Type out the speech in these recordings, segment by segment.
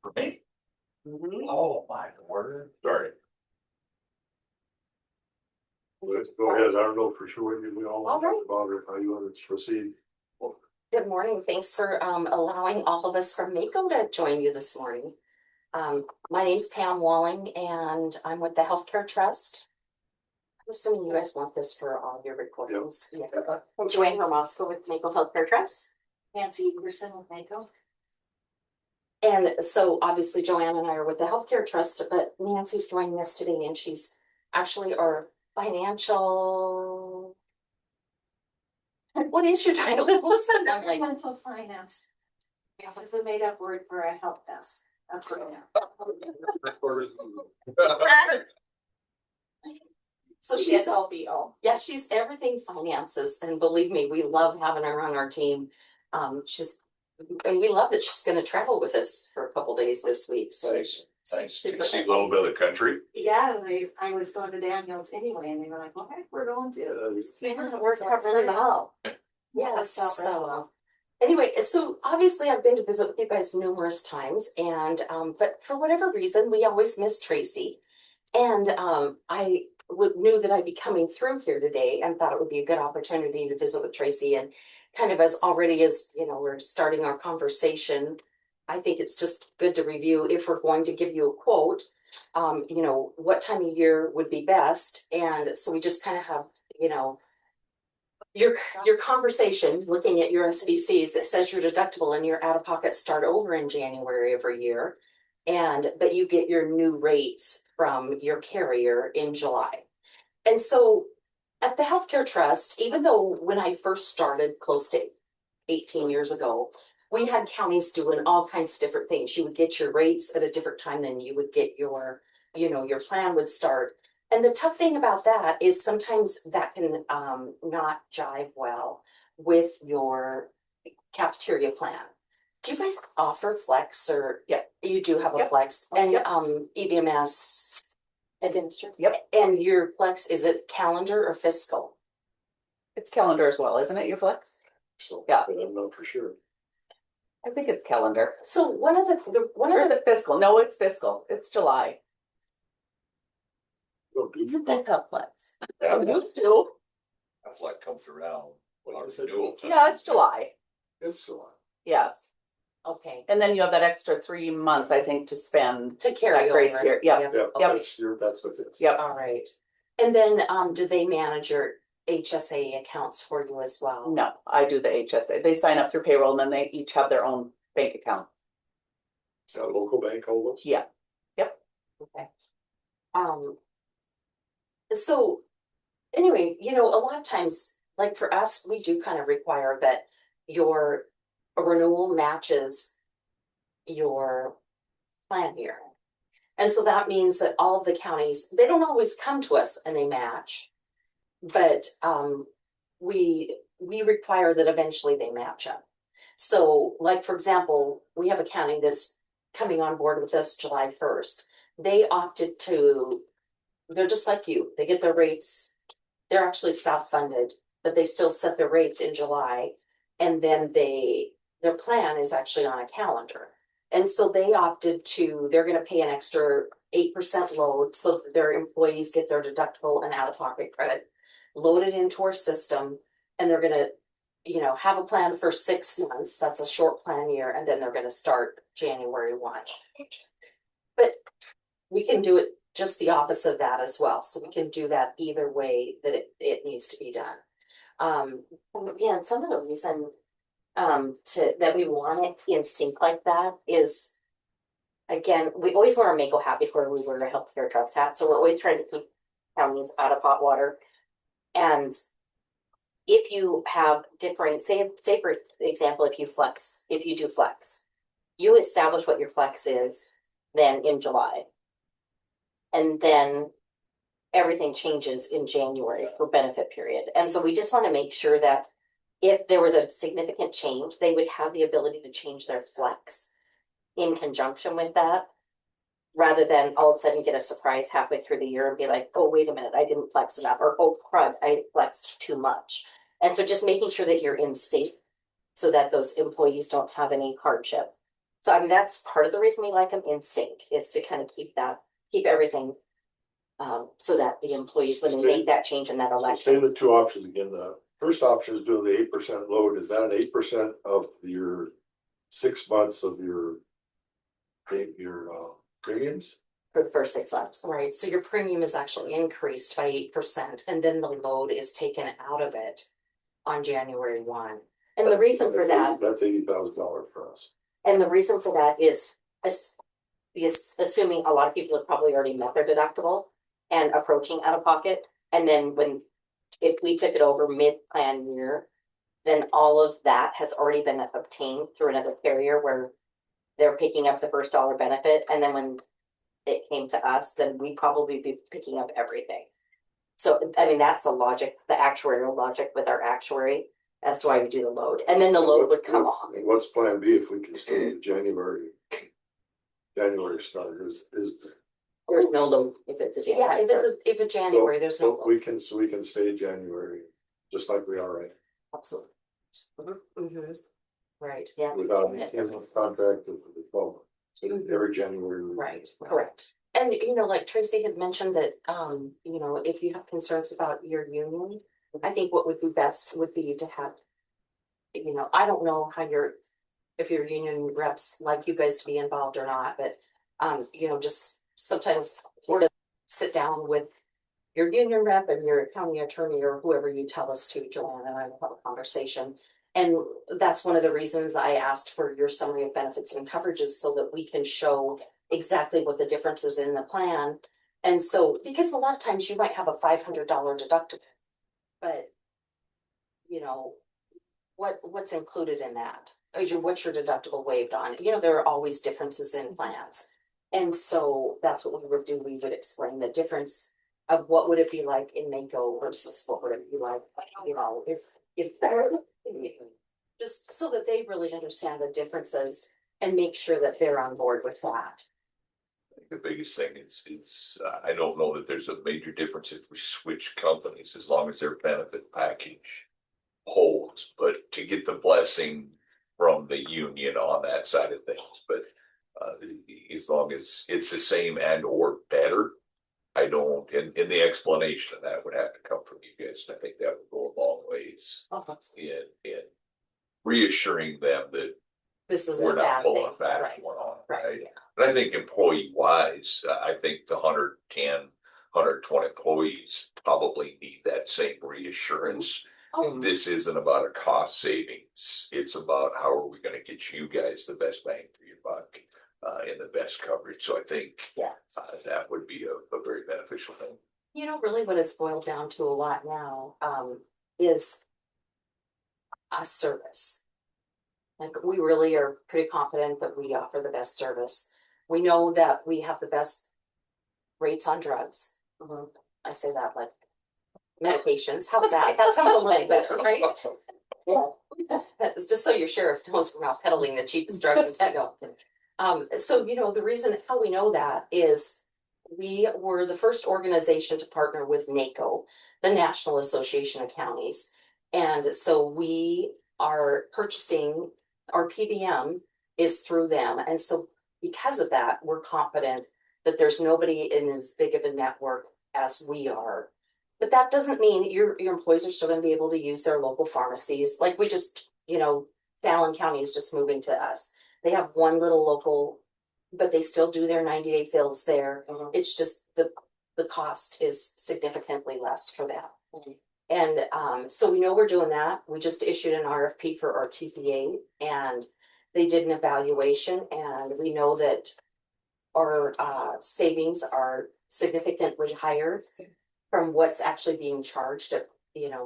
For me? Mhm. Oh, my word. Sorry. Let's go ahead. I don't know for sure what we all want to All talk about or how you want to proceed. Good morning. Thanks for allowing all of us from Mako to join you this morning. My name's Pam Walling and I'm with the Healthcare Trust. I'm assuming you guys want this for all your recordings. Yeah. I'm Joanne Hermosco with Mako Healthcare Trust. Nancy Anderson with Mako. And so obviously Joanne and I are with the Healthcare Trust, but Nancy's joining us today and she's actually our financial. What is your title? Listen, I'm like. Mental finance. Yeah, it's a made up word for a help desk. That's what So she's all be all. yeah, she's everything finances, and believe me, we love having her on our team. And we love that she's going to travel with us for a couple days this week. So Thanks. You can see a little bit of the country. Yeah, I was going to Daniels anyway, and they were like, "Well, heck, we're going to." we're covering it all. Yes. So anyway, so obviously I've been to visit with you guys numerous times, and but for whatever reason, we always miss Tracy, and I knew that I'd be coming through here today, and thought it would be a good opportunity to visit with Tracy, and kind of as already as we're starting our conversation, I think it's just good to review if we're going to give you a quote. What time of year would be best, and so we just kind of have your conversation, looking at your SBCs, it says your deductible and your out-of-pocket start over in January every year. But you get your new rates from your carrier in July. And so at the Healthcare Trust, even though when I first started close to 18 years ago, we had counties doing all kinds of different things. You would get your rates at a different time than you would get your plan would start. And the tough thing about that is sometimes that can not jive well with your cafeteria plan. Do you guys offer flex or you do have a flex and EBMS administrator? Yep. And your flex, is it calendar or fiscal? It's calendar as well, isn't it, your flex? So, Yeah. but I don't know for sure. I think it's calendar. So one of the Or is it fiscal? No, it's fiscal. It's July. isn't that complex? Yeah, You do. that's like comes around when our renewal. Yeah, it's July. It's July. Yes. Okay. And then you have that extra 3 months, I think, to spend To carry that grace over. period. Yeah. Yeah, Okay. that's what it is. Yep. All right. And then do they manage your HSA accounts for you as well? No, I do the HSA. They sign up through payroll and then they each have their own bank account. Is that a local bank almost? Yeah. Yep. Okay. So anyway, a lot of times, like for us, we do kind of require that your renewal matches your plan year. And so that means that all of the counties, they don't always come to us and they match, but we require that eventually they match up. So like, for example, we have a county that's coming on board with us July 1st. They opted to, they're just like you, they get their rates, they're actually self-funded, but they still set their rates in July. And then their plan is actually on a calendar. And so they opted to, they're gonna pay an extra 8% load so that their employees get their deductible and out-of-pocket credit loaded into our system. And they're gonna, have a plan for 6 months, that's a short plan year, and then they're gonna start January 1. But we can do it just the opposite of that as well. So we can do that either way that it needs to be done. Again, some of the reason that we want it in sync like that is, again, we always want to make happy where we wear a healthcare trust hat. So we're always trying to keep counties out of hot water. And if you have different, say for example, if you do flex, you establish what your flex is then in July. And then everything changes in January for benefit period. And so we just want to make sure that if there was a significant change, they would have the ability to change their flex in conjunction with that, rather than all of a sudden get a surprise halfway through the year and be like, oh, wait a minute, I didn't flex enough, or oh, crud, I flexed too much. And so just making sure that you're in sync so that those employees don't have any hardship. So I mean, that's part of the reason we like them in sync, is to kind of keep everything. So that the employees, when they make that change in that So say election, the two options again, the first option is doing the 8% load, is that an 8% of your 6 months of your premiums? for the first 6 months. Right, so your premium is actually increased by 8%, and then the load is taken out of it on January 1. And the reason for that, That's $80,000 for us. and the reason for that is assuming a lot of people have probably already met their deductible and approaching out of pocket. And then if we took it over mid-plan year, then all of that has already been obtained through another carrier where they're picking up the first dollar benefit. And then when it came to us, then we'd probably be picking up everything. So, I mean, that's the logic, the actuarial logic with our actuary as to why we do the load. And then the load would come off. What's plan B if we can stay in January start is. There's no load if it's a Yeah, January. if it's January, there's no. We can stay January, just like we are right, Absolutely. Mhm. Right, Yeah. without any contract with the 12. So every January. right. Correct. And like Tracy had mentioned that, if you have concerns about your union, I think what would be best would be to have. I don't know how if your union reps like you guys to be involved or not, but just sometimes we're gonna sit down with your union rep and your county attorney or whoever you tell us to, Joanne, and I will have a conversation. And that's one of the reasons I asked for your summary of benefits and coverages, so that we can show exactly what the difference is in the plan. And so, because a lot of times you might have a $500 deductible, but what's included in that? What's your deductible waived on? There are always differences in plans. And so that's what we would do. We would explain the difference of what would it be like in Mako versus what would it be like, if they're, just so that they really understand the differences and make sure that they're on board with that. The biggest thing is I don't know that there's a major difference if we switch companies, as long as their benefit package holds, but to get the blessing from the union on that side of things, but as long as it's the same and or better, I don't, and the explanation of that would have to come from you guys, and I think that would go a long ways in reassuring them that This is a we're not bad pulling thing. a fast Right. one on, Right, right? yeah. And I think employee wise, I think the 110, 120 employees probably need that same reassurance. Oh, This isn't about a cost savings. It's about how are we gonna get you guys the best bang for your buck, and the best coverage. So I think that would be a very beneficial thing. really what it's boiled down to a lot now, is a service. Like, we really are pretty confident that we offer the best service. We know that we have the best rates on drugs. I say that like medications. How's that? That sounds a little better, right? Yeah. Just so your sheriff knows we're not peddling the cheapest drugs in town. So, the reason how we know that is we were the first organization to partner with NACO, the National Association of Counties. And so we are purchasing, our PBM is through them. And so because of that, we're confident that there's nobody in as big of a network as we are. But that doesn't mean your employees are still going to be able to use their local pharmacies. Like we just, Fallon County is just moving to us. They have one little local, but they still do their 90-day fills there. It's just the cost is significantly less for them. And so we know we're doing that. We just issued an RFP for our TPA, and they did an evaluation, and we know that our savings are significantly higher from what's actually being charged at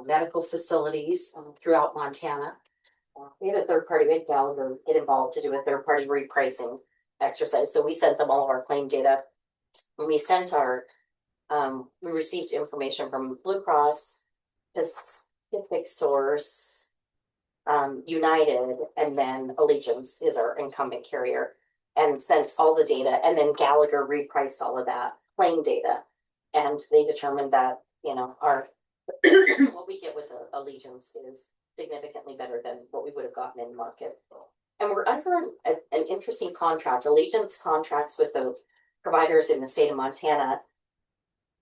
medical facilities throughout Montana. We had a third party, we had Gallagher get involved to do a third party repricing exercise. So we sent them all of our claim data. When we sent we received information from Blue Cross, Pacific Source, United, and then Allegiance is our incumbent carrier, and sent all the data. And then Gallagher repriced all of that claim data, and they determined that our what we get with Allegiance is significantly better than what we would have gotten in market. And we're under an interesting contract, Allegiance contracts with the providers in the state of Montana.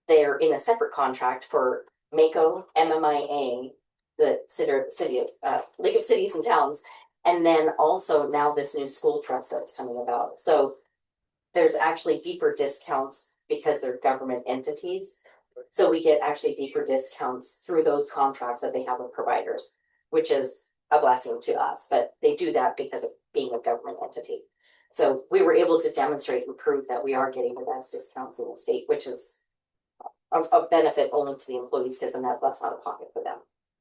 They're in a separate contract for Mako, MMIA, the city of League of Cities and Towns, and then also now this new school trust that's coming about. So there's actually deeper discounts because they're government entities. So we get actually deeper discounts through those contracts that they have with providers, which is a blessing to us, but they do that because of being a government entity. So we were able to demonstrate and prove that we are getting the best discounts in the state, which is a benefit only to the employees because then that's not a pocket for them.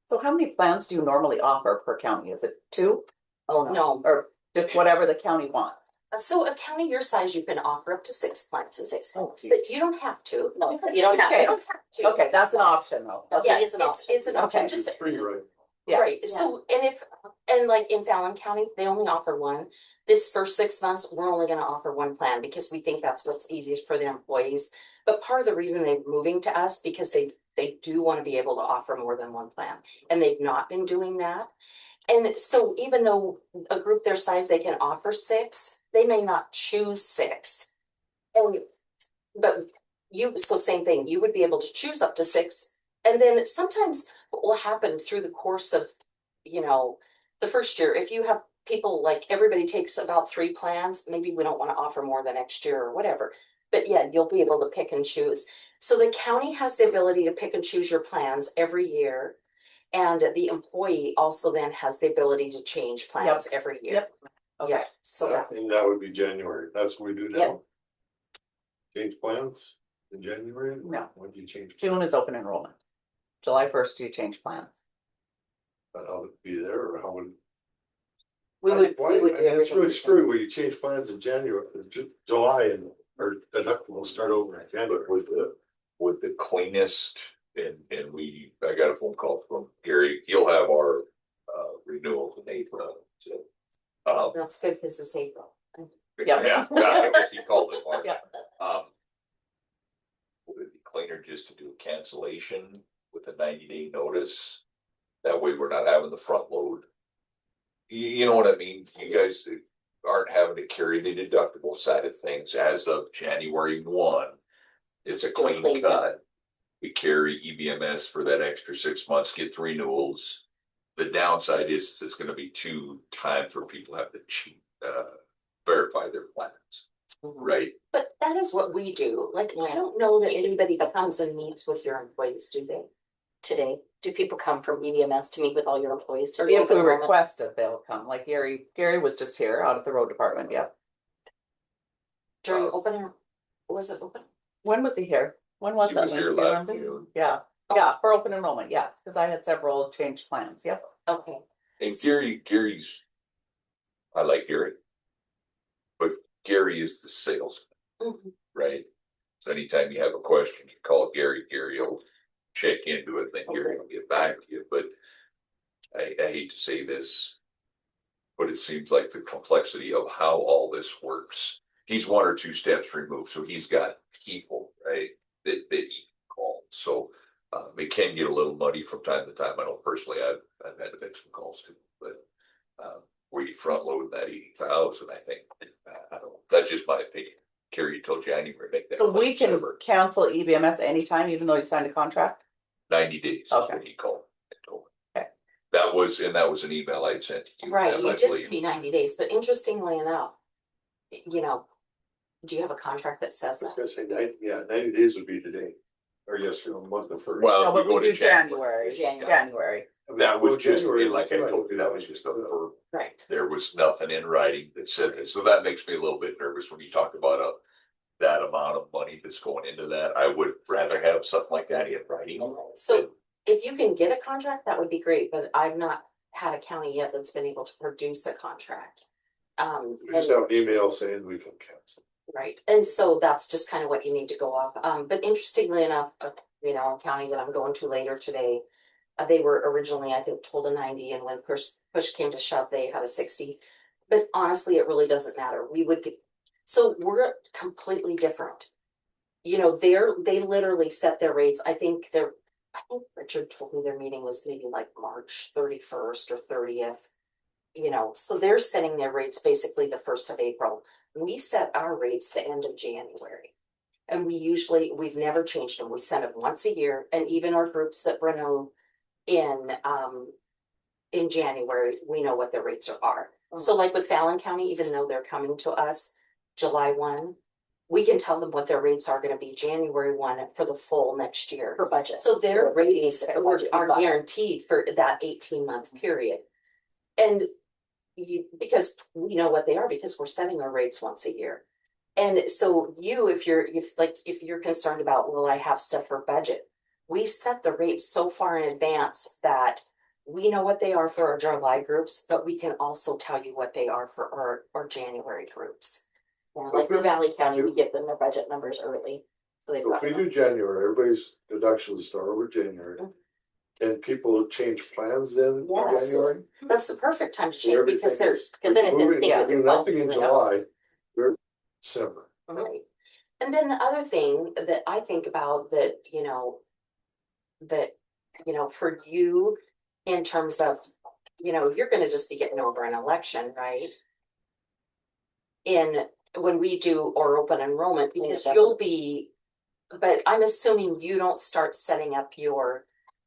So how many plans do you normally offer per county? Is it 2? Oh, no. Or just whatever the county wants? So a county your size, you can offer up to 6 plans to 6 Oh, plans, but you don't have to. No, you don't have, Okay. you don't have to. Okay, that's an option though. Yeah, it's an option, Okay. just, Three, right? Yeah. right, so, and like in Fallon County, they only offer one. This first 6 months, we're only gonna offer one plan because we think that's what's easiest for their employees. But part of the reason they're moving to us, because they do wanna be able to offer more than one plan, and they've not been doing that. And so even though a group their size, they can offer 6, they may not choose 6. But so same thing, you would be able to choose up to 6. And then sometimes what will happen through the course of, the first year, if you have people like everybody takes about 3 plans, maybe we don't want to offer more the next year or whatever. But yeah, you'll be able to pick and choose. So the county has the ability to pick and choose your plans every year. And the employee also then has the ability to change plans every year. Yep. Okay. Yeah, so that, And that would be January, that's what we do now. Yep. Change plans in January? No. When do you change? June is open enrollment. July 1st, do you change plans? But I would be there, or how would? we would do It's really everything. screwy when you change plans in January, July, and, or we'll start over in January. But with the cleanest, and I got a phone call from Gary, he'll have our renewal in April. So, That's good because it's April. Yeah. I guess he called it March. Yeah. Would it be cleaner just to do a cancellation with a 90-day notice? That way we're not having the front load. You know what I mean? You guys aren't having to carry the deductible side of things as of January 1. It's a Still clean clean cut. We carry EBMS for that extra 6 months, get the renewals. The downside is it's going to be too time for people to have to verify their plans, right? But that is what we do. Like, I don't know that anybody comes and meets with your employees, do they? Today, do people come from EVMS to meet with all your employees? To Or if we open enrollment? request it, they'll come. Like Gary was just here out at the road department. Yeah. During was it open? When was he here? When was He that? was here Lindsay, last remember? June. Yeah. Yeah, for open enrollment, yes, because I had several changed plans. Yep. Okay. And Gary's, I like Gary, but Gary is the salesman, Mhm. right? So anytime you have a question, you call Gary, Gary will check into it, then Gary will get back to you, but I hate to say this, but it seems like the complexity of how all this works. He's 1 or 2 steps removed, so he's got people, right, that he can call. So it can get a little muddy from time to time. I know personally I've had to make some calls too, but where you front load that 80,000, I think, I don't know, that's just my opinion. Carry it till January, make that. So we can December. cancel EBMS anytime, even though you signed a contract? 90 days is Okay. what he called. and told me. Okay. That was an email I'd sent to you. Right, Pam, you I did believe. be 90 days, but interestingly enough, do you have a contract that I says was that? gonna say 90 days would be today, or yes, month of first. Well, No, if we but go we to do January. January. That was just, January, like I right. told you, that was just a verb. Right. There was nothing in writing that said it. So that makes me a little bit nervous when you talk about that amount of money that's going into that. I would rather have something like that in writing. So if you can get a contract, that would be great, but I've not had a county yet that's been able to produce a contract. We just have an email saying we can cancel. Right, and so that's just kind of what you need to go off, but interestingly enough, a county that I'm going to later today. They were originally, I think, told a 90, and when push came to shove, they had a 60. But honestly, it really doesn't matter. So we're completely different. They literally set their rates. I think I think Richard told me their meeting was maybe like March 31st or 30th. You know, so they're setting their rates basically the 1st of April. We set our rates the end of January. And we've never changed them. We set them once a year, and even our groups that renew in January, we know what their rates are. So like with Fallon County, even though they're coming to us July 1, we can tell them what their rates are gonna be January 1 for the full next year. For budget. So their So rates their budget are is up. guaranteed for that 18-month period. And because we know what they are, because we're setting our rates once a year. And so if you're concerned about, well, I have stuff for budget, we set the rates so far in advance that we know what they are for our July groups, but we can also tell you what they are for our January groups. Yeah, like for Valley County, we give them their budget numbers early. So they've So if got we them. do January, everybody's deductions start over January. Can people change plans then in Yes. January? That's the perfect time to So change because everything there's. is because then it didn't moving, think we of their do nothing budgets, in they don't. July, we're December. Right. And then the other thing that I think about that, for you in terms of, you're gonna just be getting over an election, right? When we do our open enrollment, because but I'm assuming you don't start setting up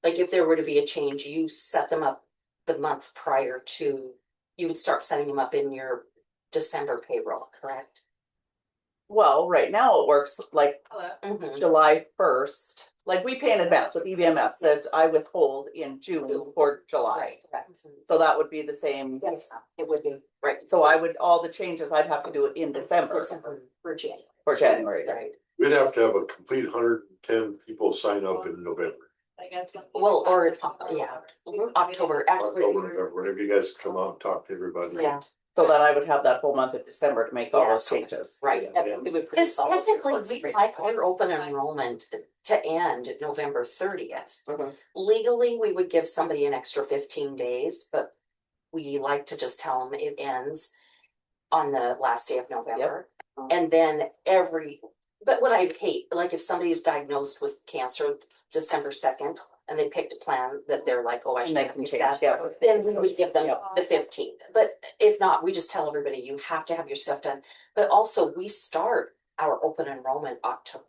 like if there were to be a change, you set them up the month prior to, you would start setting them up in your December payroll, correct? Well, right now it works like Mhm. July 1st, like we pay in advance with EVMS that I withhold in June for July. Correct. So that would be the same. Yes, it would be Right. So all the changes, I'd have to do it in December For January. for January. Right. We'd have to have a complete 110 people sign up in November. Well, or, yeah, October, October, November, whenever you guys come out and talk to everybody. yeah, So that I would have that whole month of December to make all those Yes. changes. right. Yeah. it would Because produce all those technically, reports we straight like forward. our open enrollment to end November 30th. Mhm. Legally, we would give somebody an extra 15 days, but we like to just tell them it ends on the last day of November. And then but what I'd hate, like if somebody's diagnosed with cancer December 2nd, and they picked a plan that they're like, oh, I And should they have can picked change, that. yeah. Then we would give them Yep. the 15th, but if not, we just tell everybody, you have to have your stuff done. But also, we start our open enrollment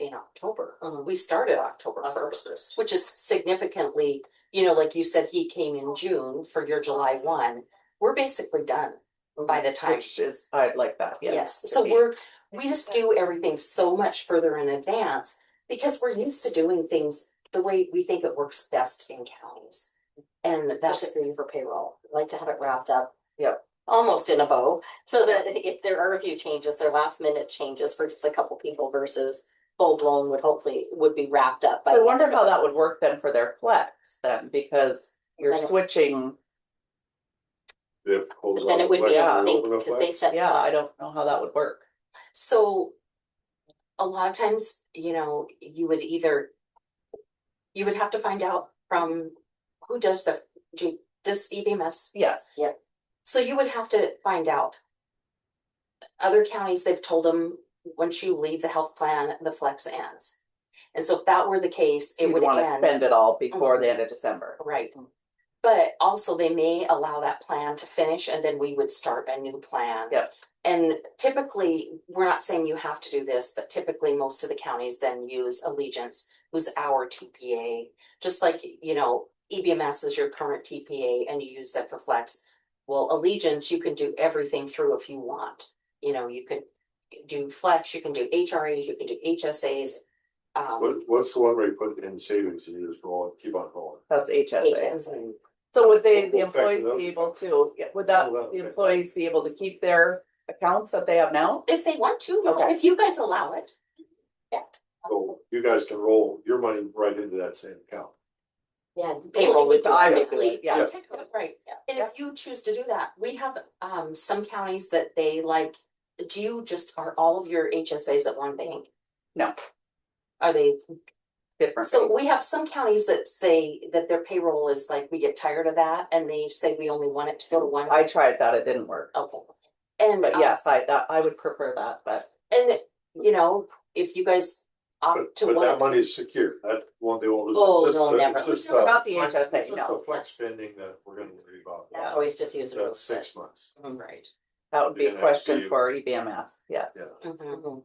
in October. We started October 1st, which is significantly, like you said, he came in June for your July 1. We're basically done by the time. Which is, I'd like that, Yes, so we just do everything so much further in advance because we're used to doing things the way we think it works best in counties. And that's Especially for payroll, I like to have it wrapped up. Yep. Almost in a bow, so that if there are a few changes, they're last minute changes for just a couple people versus full blown would be wrapped up. I wonder how that would work then for their flex then, because you're switching, If holds Then on it would be, flex, I we think, open a that they flex. set. yeah, I don't know how that would work. So a lot of times, you would have to find out from who does does EBMS. Yes, So you would have to find out. Other counties, they've told them, once you leave the health plan, the flex ends. And so if that were the case, it you'd would wanna end. spend it all before the end of December. Right. But also they may allow that plan to finish and then we would start a new plan. Yep. And typically, we're not saying you have to do this, but typically most of the counties then use Allegiance, who's our TPA. Just like, EBMS is your current TPA and you use that for flex. Well, Allegiance, you can do everything through if you want. You could do flex, you can do HRAs, you can do HSAs. What's the one where you put in savings and you just roll, keep on rolling? That's HSA. HSA. So would the Well, employees effective. be able to, the employees be able to keep their accounts that they have now? If they want to, Okay. if you guys allow it. So you guys can roll your money right into that same account. Yeah, payroll would. I would do Technically, it, yeah. technically, right, and if you choose to do that, we have some counties that they like, are all of your HSAs at one bank? No, Are they, different. so we have some counties that say that their payroll is like, we get tired of that, and they say we only want it to go to one. I tried that, it didn't work. Okay. And But yes, I would prefer that, but and if you guys to But one that of money is secure, that won't, they won't lose. Oh, Just no, the- never. just Not the flex- HSA, just no. the flex spending that we're gonna worry about. that always just use That's 6 months. Right. That would be a You're gonna have to question do- for EBMS, yeah. Mhm.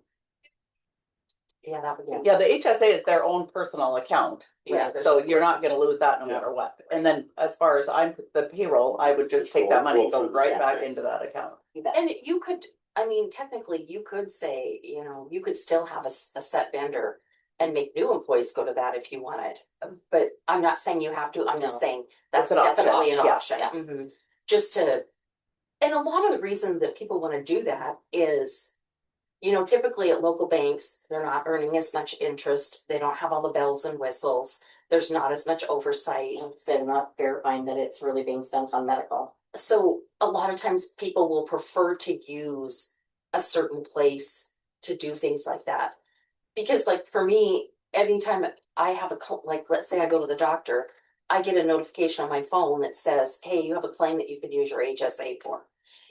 Yeah, that would be. Yeah, the HSA is their own personal account. Yeah, there's- So you're not gonna lose that no Yeah. matter what. And then as far as I'm the payroll, I would just take that money and go right back into that account. And you could, I mean, technically, you could say, you know, you could still have a set vendor and make new employees go to that if you wanted. But I'm not saying you have to, I'm just No. saying that's It's an option, definitely an yeah, option. yeah. Mhm. Just to, and a lot of the reason that people wanna do that is, you know, typically at local banks, they're not earning as much interest, they don't have all the bells and whistles. There's not as much oversight. They're not verifying that it's really being spent on medical. So a lot of times people will prefer to use a certain place to do things like that. Because like for me, anytime I have like, let's say I go to the doctor, I get a notification on my phone that says, hey, you have a claim that you could use your HSA for.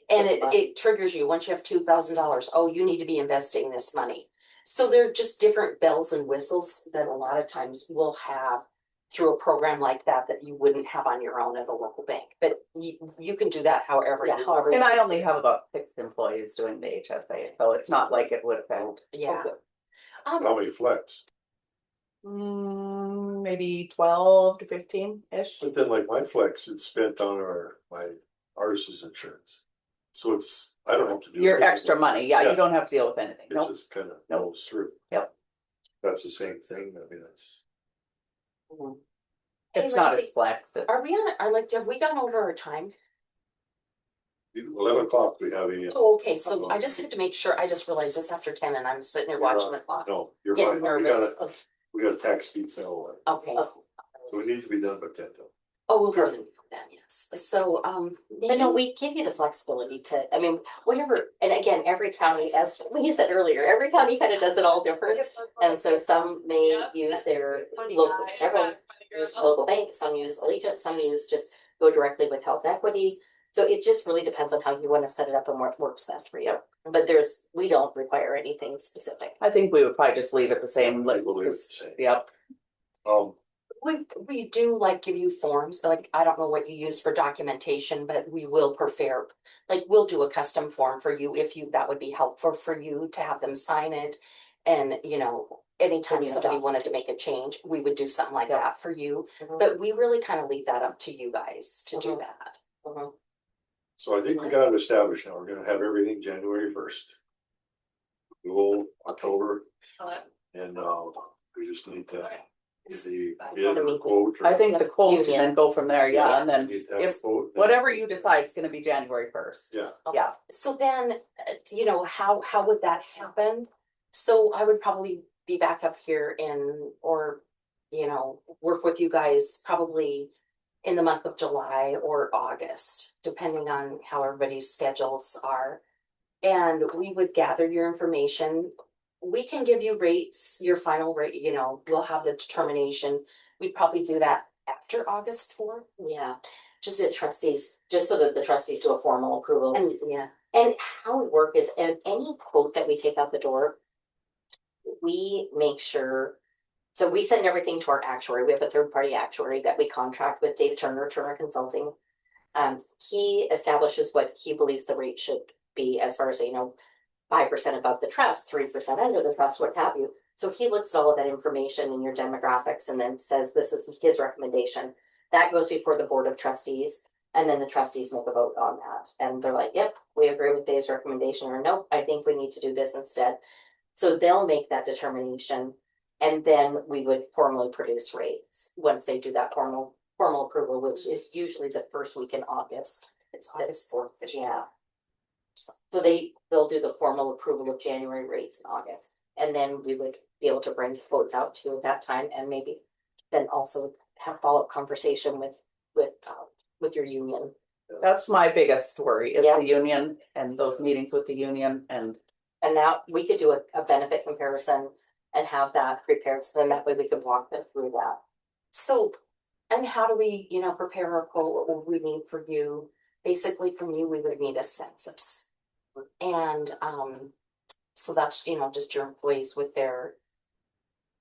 And it triggers you, once you have $2,000, oh, you need to be investing this money. So they're just different bells and whistles that a lot of times we'll have through a program like that that you wouldn't have on your own at a local bank. But you can do that however Yeah, you however. And I only have about 6 employees doing the HSA, so it's not like it would affect. Yeah. How many flex? Maybe 12 to 15-ish. But then like my flex, it's spent on ours is insurance. So it's, I don't have to do. Your anything extra with it. money, yeah, you don't have to deal with anything, It no. just kind of Nope. goes through. Yep. That's the same thing, I mean, it's. It's Hey, not Lindsay, as flex. Are we on, are like, have we gone over our time? 11 o'clock, we have a. Oh, okay, so I just had to make sure, I just realized it's after 10 and I'm sitting there watching the clock. No, you're Getting fine, nervous. we got a tax speed sale, Okay. so we need to be done by 10 till. Oh, we'll go to that, yes. So, But no, we give you the flexibility to, I mean, whatever, and again, every county, as we said earlier, every county kind of does it all different. And so some may use their local, several use local banks, some use Allegiant, some use just go directly with Health Equity. So it just really depends on how you want to set it up and what works best for you. But we don't require anything specific. I think we would probably just leave it the same, like, We'll leave it the same. yep. we do like give you forms, like, I don't know what you use for documentation, but we will prepare. Like, we'll do a custom form for you if that would be helpful for you to have them sign it. And, you know, anytime Give you the somebody wanted to make a change, we would do something like that for you. But we really kind of leave that up to you guys to do Mhm. that. So I think we got it established now, we're gonna have everything January 1st. We'll October, and we just need to get the bid or quote. or- I think the quote and Union. then go from there, yeah, and then Need to have if- a quote, and- whatever you decide is gonna be January 1st. Yeah. Yeah, So then, you know, how would that happen? So I would probably be back up here or, you know, work with you guys probably in the month of July or August, depending on how everybody's schedules are. And we would gather your information. We can give you rates, your final rate, you know, we'll have the determination. We'd probably do that after August 4th. Yeah, Just the trustees, just so that the trustees do a formal approval. and yeah, And how we work is, and any quote that we take out the door, we make sure, so we send everything to our actuary. We have a third-party actuary that we contract with, Dave Turner, Turner Consulting. He establishes what he believes the rate should be as far as, 5% above the trust, 3% under the trust, what have you. So he looks at all of that information in your demographics and then says this is his recommendation. That goes before the board of trustees, and then the trustees make a vote on that. And they're like, yep, we agree with Dave's recommendation, or nope, I think we need to do this instead. So they'll make that determination, and then we would formally produce rates once they do that formal approval, which is usually the first week in August. it's August 4th. Yeah. So they'll do the formal approval of January rates in August, and then we would be able to bring quotes out to you at that time, and maybe then also have follow-up conversation with your union. that's my biggest worry is Yeah. the union and those meetings with the union and. And now we could do a benefit comparison and have that prepared, so then that way we could walk them through that. So, and how do we, you know, prepare a quote? What would we need for you? Basically, from you, we would need a census. And, so that's, you know, just your employees with their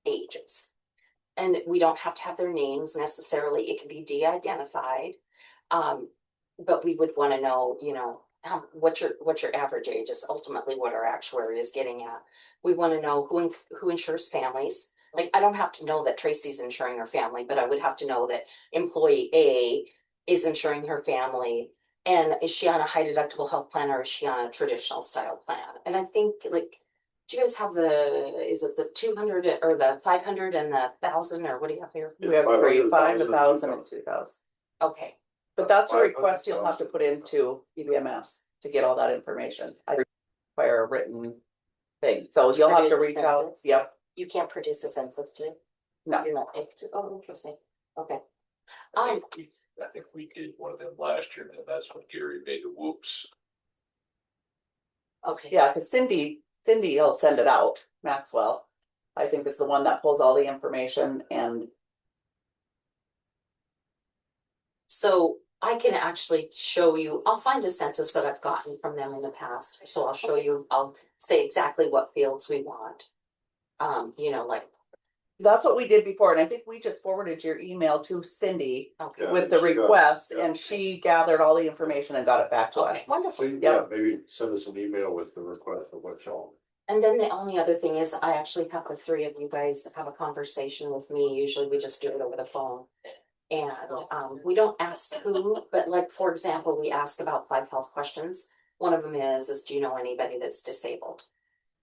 ages. And we don't have to have their names necessarily, it can be de-identified. But we would wanna know, you know, what your average age is, ultimately what our actuary is getting at. We wanna know who insures families. Like, I don't have to know that Tracy's insuring her family, but I would have to know that employee A is insuring her family. And is she on a high deductible health plan or is she on a traditional style plan? And I think, like, do you guys have is it the 200 or the 500 and the 1,000, or what do you have here? We have 500, 5, 1,000, 1,000 and 2,000. Okay, But that's a 500, request you'll have to put into EVMS to get all that information. I require a written thing, so you'll have to reach out, yep. you can't produce a census today? No. You're not able to, oh, interesting, okay. I think we did one of them last year, and that's when Gary made a whoops. Okay. Yeah, cause Cindy will send it out, Maxwell, I think is the one that pulls all the information and. So I can actually show you, I'll find a census that I've gotten from them in the past, so I'll show you, I'll say exactly what fields we want. You know, like, That's what we did before, and I think we just forwarded your email to Cindy okay, Yeah, with the she got it, request, yeah. and she gathered all the information and got it back to us. okay, wonderful. So, yeah, maybe send us an email with the request of what y'all. And then the only other thing is I actually have the three of you guys have a conversation with me. Usually we just do it over the phone. And we don't ask who, but like, for example, we ask about 5 health questions. One of them is do you know anybody that's disabled?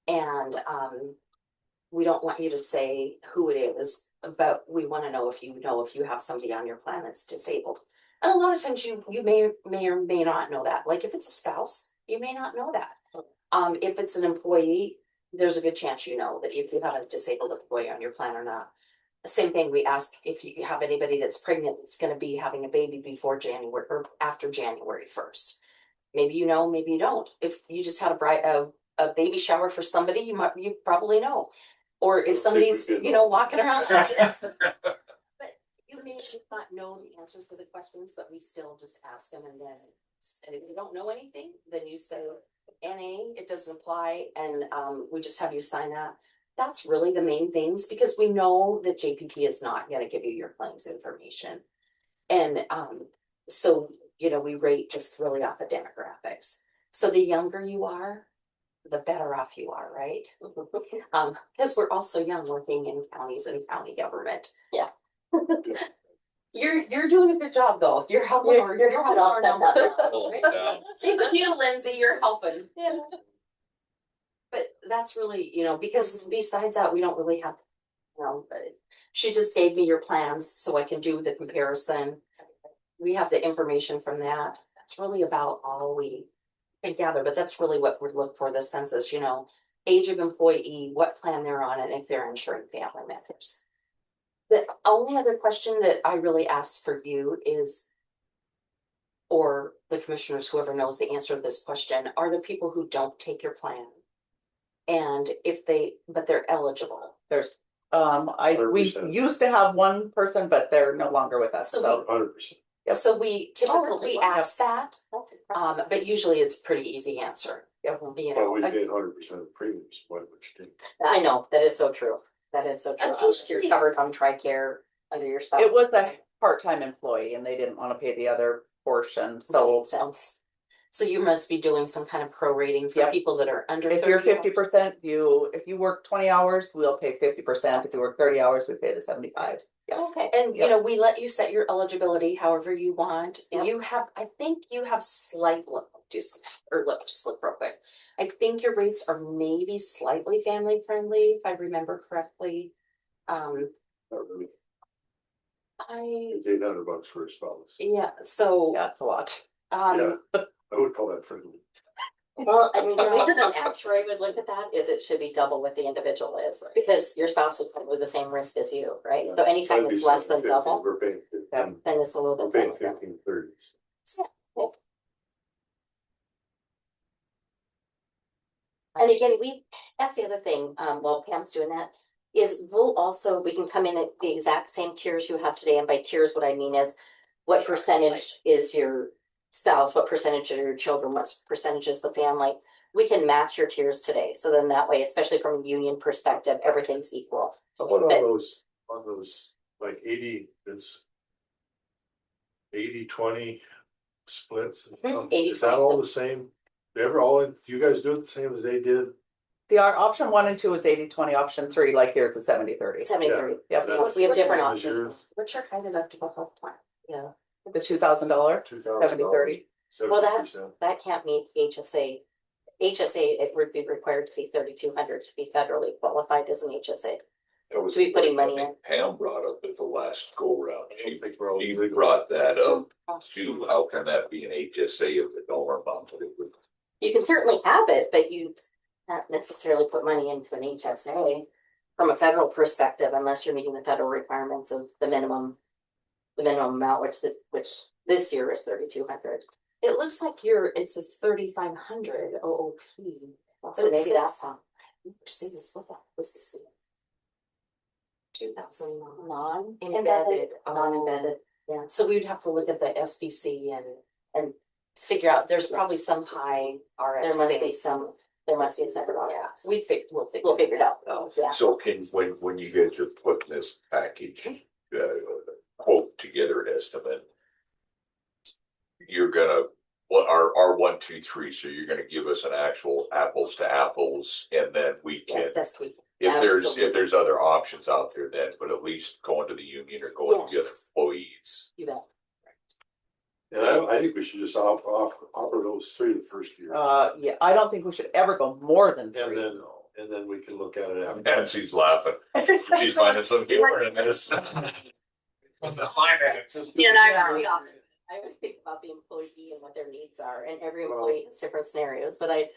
And we don't want you to say who it is, but we want to know if you have somebody on your plan that's disabled. And a lot of times you may or may not know that. Like if it's a spouse, you may not know that. If it's an employee, there's a good chance you know that if you have a disabled employee on your plan or not. Same thing, we ask if you have anybody that's pregnant that's gonna be having a baby before January or after January 1st. Maybe you know, maybe you don't. If you just had a baby shower for somebody, you probably know. Or if somebody's, you know, walking around. But you may not know the answers to the questions, but we still just ask them and if you don't know anything, then you say NA, it doesn't apply, and we just have you sign that. That's really the main things, because we know that JPT is not gonna give you your claims information. And so, you know, we rate just really off of demographics. So the younger you are, the better off you are, right? Because we're also young working in counties and county government. Yeah. You're doing a good job though. You're helping. You're helping all Hold it down. See with you, Lindsay, you're helping. Yeah. But that's really, you know, because besides that, we don't really have, you know, but she just gave me your plans so I can do the comparison. We have the information from that. That's really about all we can gather, but that's really what we're looking for, the census, you know, age of employee, what plan they're on, and if they're insuring family members. The only other question that I really ask for you is, or the commissioners, whoever knows the answer to this question, are there people who don't take your plan? And but they're eligible. There's, we 100%. used to have one person, but they're no longer with us, So so. 100%. Yep. So we typically ask that, That's impressive. but usually it's a pretty easy answer. Yep. You Well, know, we paid 100% of the premiums, what which did. I know, that is so true. That is so true. Occasionally- You're covered on TRICARE under your spouse. It was a part-time employee and they didn't wanna pay the other portion, so. Makes sense. So you must be doing some kind of prorating for Yep. people that are under 30. If you're 50%, if you work 20 hours, we'll pay 50%. If you work 30 hours, we pay the 75. Okay, and you Yep. know, we let you set your eligibility however you want. Yep. You have, I think you have slight, just look real quick. I think your rates are maybe slightly family friendly, if I remember correctly. Not really. It's It's $800 for a spouse. yeah, so, Yeah, it's a lot. Yeah, I would call that friendly. Well, I mean, the way that an actuary would look at that is it should be double what the individual is, because your spouse is probably the same risk as you, right? So anytime That'd be it's less than 750, double, We're paying 15, then it's a little we're bit paying better. 1530s. And again, that's the other thing, while Pam's doing that, is we can come in at the exact same tiers you have today, and by tiers, what I mean is what percentage is your spouse, what percentage are your children, what percentage is the family. we can match your tiers today, so then that way, especially from a union perspective, everything's equal. How about But- on those, like 80, it's 80-20 splits and stuff? 80-20. Is that all the same? Do you guys do it the same as they did? See, our option 1 and 2 is 80-20. Option 3, like here's a 70-30. 70-30. Yep, That's- We have different Is options. yours What's your high deductible health plan? Yeah, the $2,000, $2,000? 70-30. Well, that- 70%. that can't meet HSA. HSA, it would be required to be 3,200 to be federally qualified as an HSA. That was To be putting the money question I think Pam brought up at the last go round. I don't think we're all She legal. brought that up too. How can that be an HSA of the dollar amount that it would? You can certainly have it, but you can't necessarily put money into an HSA from a federal perspective unless you're meeting the federal requirements of the minimum amount, which this year is 3,200. It looks like it's a 3,500 OOP. So maybe it that's says- how. See this, what was this? 2,000 Non-embedded, non-embedded, yeah. So we'd have to look at the SBC and figure out, there's probably some high RX There must be thing. there must be a separate Yeah, audience. we'll figure it out. Yeah. So when you guys are putting this package, quote together an estimate. You're gonna, what our 1, 2, 3, so you're gonna give us an actual apples to apples, and then we can. Yes, best we. If there's other options out there then, but at least going to the union or going to the other Yes. employees. You bet. And I think we should just offer those 3 the first year. Yeah, I don't think we should ever go more than 3. And then we can look at it after. Nancy's laughing. She's finding some humor in this. What's the finance? Yeah, Yeah. I always think about the employee and what their needs are, and every employee has different scenarios, but I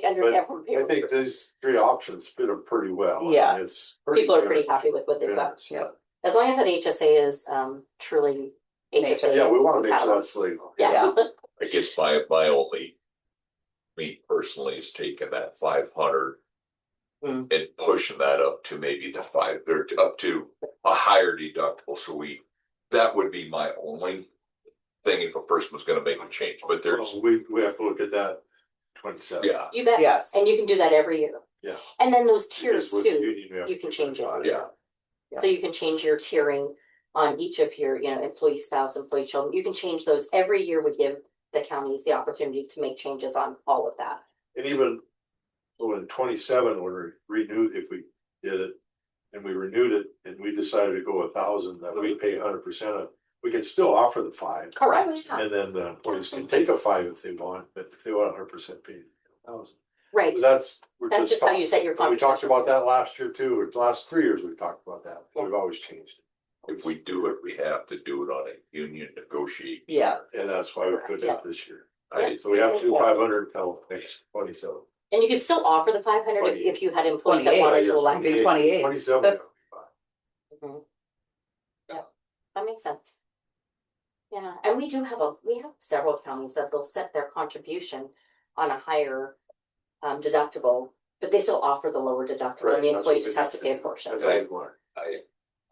understand from I think people. these 3 options fit them pretty well. I mean, Yeah. It's. People are pretty happy with what they've got. Yeah, As long as that HSA is truly HSA. yeah, we wanna make sure that's legal. Yeah. I guess my only, me personally, is taking that 500. Mm. And pushing that up to maybe the 5, or up to a higher deductible, so that would be my only thing if a person was gonna make a change, but there's, We have to look at that 27. yeah, You bet. Yes. And you can do that every year. Yeah. And then those Because tiers with the too, union, we have you to can do change it. 25. yeah. so you can change your tiering on each of your, employee spouse, employee children. You can change those. Every year would give the counties the opportunity to make changes on all of that. And even, so in 27, when we renewed, if we did it, and we renewed it, and we decided to go 1,000, that we pay 100% of, we can still offer the 5. Correct. And then the employees can take a 5 if they want, but if they want 100% paid 1,000. Right. We're That's just how you set your We talked compensation. about that last year too, or the last 3 years we've talked about that, Yeah. we've always changed it. If we do it, we have to do it on a union negotiate. Yeah, And that's why we put Yeah. it this year. I, So we have to do 500 till next 27. And you could still offer the 500 if you had employees that 28, wanted Yes, to elect. Maybe 28. 27. That- That makes sense. Yeah, and we have several counties that they'll set their contribution on a higher deductible, but they still offer the lower deductible and the Right, that's employee what just they has to do. pay a portion. That's what we want.